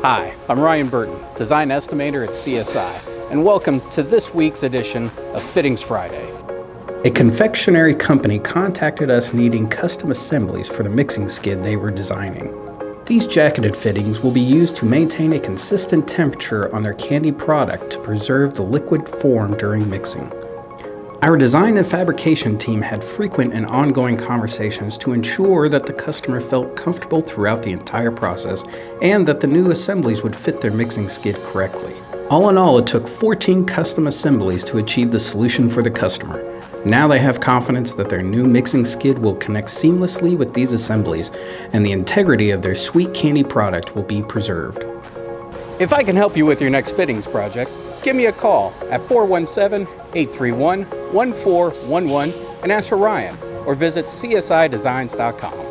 Hi, I'm Ryan Burton, Design Estimator at CSI, and welcome to this week's edition of Fittings Friday. A confectionery company contacted us needing custom assemblies for the mixing skid they were designing. These jacketed fittings will be used to maintain a consistent temperature on their candy product to preserve the liquid form during mixing. Our design and fabrication team had frequent and ongoing conversations to ensure that the customer felt comfortable throughout the entire process and that the new assemblies would fit their mixing skid correctly. All in all, it took 14 custom assemblies to achieve the solution for the customer. Now they have confidence that their new mixing skid will connect seamlessly with these assemblies and the integrity of their sweet candy product will be preserved. If I can help you with your next fittings project, give me a call at 417-831-1411 and ask for Ryan, or visit csidesigns.com.